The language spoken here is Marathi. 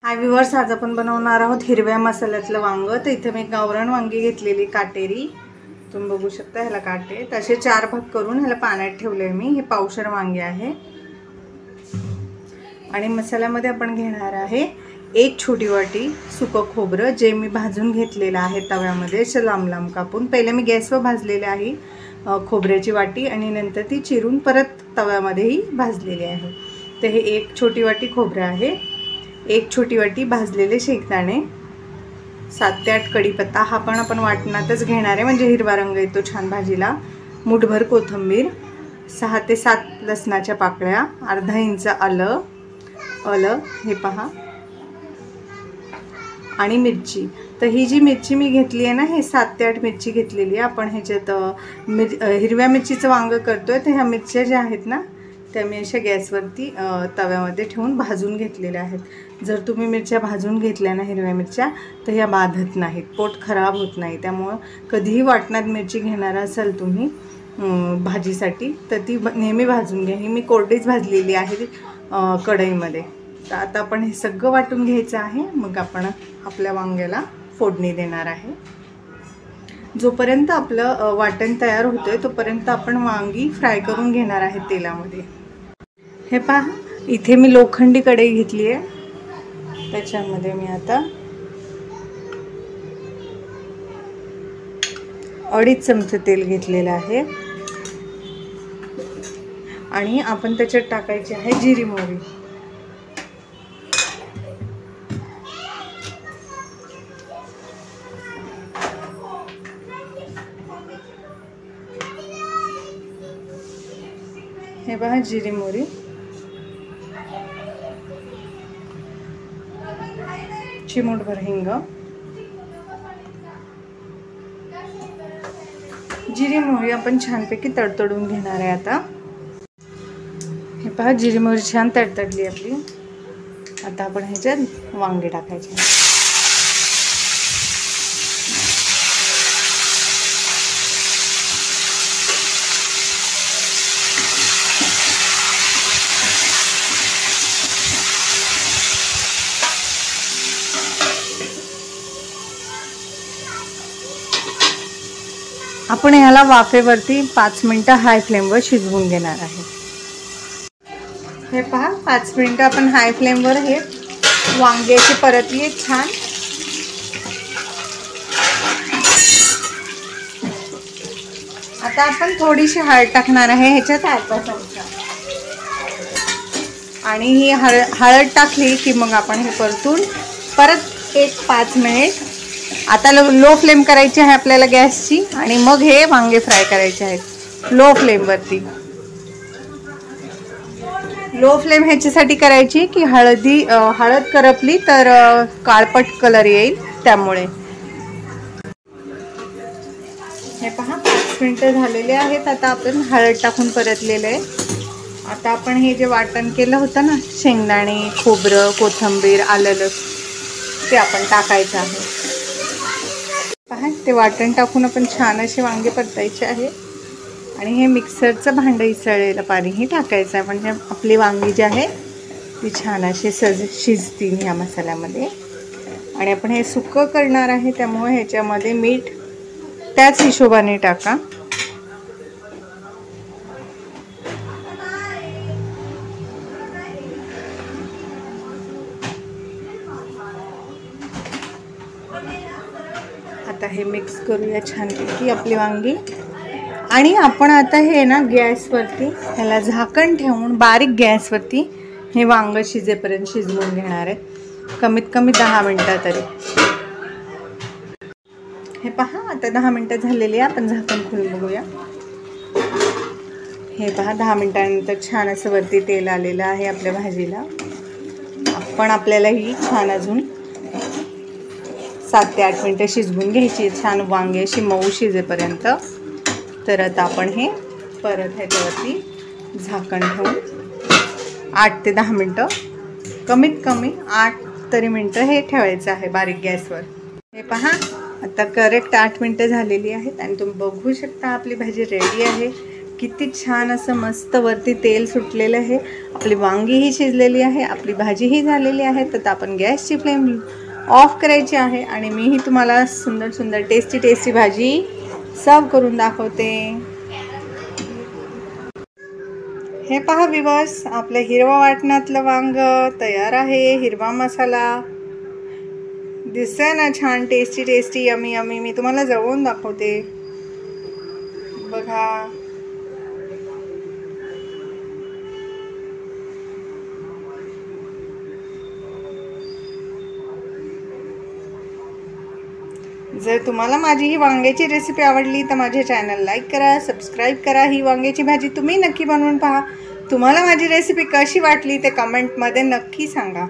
हाय व्ह्यूअर्स, आज आपण बनवणार आहोत हिरव्या मसाल्यातलं वांग। तर इथे मी गावरान वांगी घेतलेली काटेरी, तुम्ही बघू शकता ह्याला काटे। तसे 4 भाग करून ह्याला पाण्यात ठेवले मी। हे पावशर वांगे आहे आणि मसाल्यामध्ये आपण घेणार आहे 1 छोटी वाटी सुकं खोबरं, जे मी भाजून घेतलेलं आहे तव्यामध्ये लांब लांब कापून। पहिले मी गॅसवर भाजलेले आहे खोबऱ्याची वाटी आणि नंतर ती चिरून परत तव्यामध्येही भाजलेली आहे। तर हे 1 छोटी वाटी खोबरं आहे, 1 छोटी वाटी भाजलेले शेंगदाणे, 7 ते 8 कढीपत्ता, हा पण आपण वाटणातच घेणार आहे म्हणजे हिरवा रंग येतो छान भाजीला। मुठभर कोथिंबीर, 6 ते 7 लसणाच्या पाकळ्या, अर्धा इंच आलं हे पहा, आणि मिरची। तर ही जी मिरची मी घेतली आहे ना, हे 7 ते 8 मिरची घेतलेली आहे। आपण ह्याच्यात हिरव्या मिरचीचं वांग करतोय, तर ह्या मिरच्या ज्या आहेत ना त्या मी अशा गॅसवरती तव्यामध्ये ठेवून भाजून घेतलेल्या आहेत। जर तुम्ही मिरच्या भाजून घेतल्या ना हिरव्या मिरच्या, तर ह्या बाधत नाहीत, पोट खराब होत नाही। त्यामुळे कधीही वाटणात मिरची घेणार असाल तुम्ही भाजीसाठी, तर ती नेहमी भाजून घ्या। ही मी कोरडीच भाजलेली आहे कढईमध्ये। तर आता आपण हे सगळं वाटून घ्यायचं आहे, मग आपण आपल्या वांग्याला फोडणी देणार आहे। जोपर्यंत आपलं वाटण तयार होतंय तोपर्यंत आपण वांगी फ्राय करून घेणार आहे तेलामध्ये। हे पहा, इथे मी लोखंडी कढई घेतली आहे, त्याच्यामध्ये मी आता 2.5 चमचे तेल घेतलेलं आहे आणि आपण त्याच्यात टाकायची आहे जिरी मोहरी। हे पहा जिरी मोहरी, चिमूटभर हिंग, जिरी मोहरी आपण छानपैकी तडतडून घेणार आहे आता। हे पहा जिरी मोहरी छान तडतडली आपली। आता आपण ह्याच्यात वांगे टाकायचे। आपण ह्याला वाफेवरती 5 मिनिटं हाय फ्लेमवर शिजवून घेणार आहे। हे पहा 5 मिनिटं आपण हाय फ्लेमवर हे वांग्याची परतली छान। आता आपण थोडीशी हळद टाकणार आहे ह्याच्यात, अर्धा चमचा, आणि ही हळद टाकली की मग आपण हे परतून परत 1-5 मिनिट। आता लो फ्लेम करायची आहे आपल्याला गॅसची, आणि मग हे वांगे फ्राय करायचे आहेत लो फ्लेमवरती। लो फ्लेम ह्याच्यासाठी करायची की हळद करपली तर काळपट कलर येईल, त्यामुळे। हे पहा 5 मिनिटं झालेले आहेत। आता आपण हळद टाकून परतलेलं आहे। आता आपण हे जे वाटण केलं होतं ना, शेंगदाणे, खोबरं, कोथिंबीर, आलं, लसूण, ते आपण टाकायचं आहे। पहा ते वाटण टाकून आपण छान असे वांगे परतायचे आहे, आणि हे मिक्सरचं भांडं इसळलेलं पाणीही टाकायचं आहे, म्हणजे आपली वांगी जी आहे ती छान अशी शिजतील ह्या मसाल्यामध्ये। आणि आपण हे सुकं करणार आहे, त्यामुळे ह्याच्यामध्ये मीठ त्याच हिशोबाने टाका। आता हे मिक्स करूया छानपैकी आपली वांगी, आणि आपण आता हे ना गॅसवरती ह्याला झाकण ठेवून बारीक गॅसवरती हे वांग शिजेपर्यंत शिजवून घेणार आहे, कमीत कमी 10 मिनिटं तरी। हे पहा आता 10 मिनिटं झालेली आहे, आपण झाकण खोलून बघूया। हे पहा 10 मिनिटांनंतर छान असं वरती तेल आलेलं आहे आपल्या भाजीला। आपल्याला ही छान अजून 7 ते 8 मिनिटं शिजवून घ्यायची, छान वांगे अशी मऊ शिजेपर्यंत। तर आता आपण हे परत ह्याच्यावरती झाकण ठेवून 8 ते 10 मिनिटं, कमीत कमी 8 तरी मिनिटं हे ठेवायचं आहे बारीक गॅसवर। हे पहा आता करेक्ट 8 मिनिटं झालेली आहेत, आणि तुम्ही बघू शकता आपली भाजी रेडी आहे। किती छान असं मस्त वरती तेल सुटलेलं आहे. आपली वांगीही शिजलेली आहे, आपली भाजीही झालेली आहे. तर आपण गॅसची फ्लेम ऑफ करायची आहे आणि मीही तुम्हाला सुंदर सुंदर टेस्टी भाजी सर्व करून दाखवते. हे पहा व्ह्यूअर्स, आपलं हिरवा वाटणातलं वांग तयार आहे. हिरवा मसाला दिसतंय ना, छान टेस्टी यमी यमी. मी तुम्हाला जवळून दाखवते बघा. जर तुम्हाला माझी ही वांग्याची रेसिपी आवडली तर माझे चॅनल लाईक करा, सबस्क्राईब करा. ही वांग्याची भाजी तुम्ही नक्की बनवून पहा. तुम्हाला माझी रेसिपी कशी वाटली ते कमेंटमध्ये नक्की सांगा.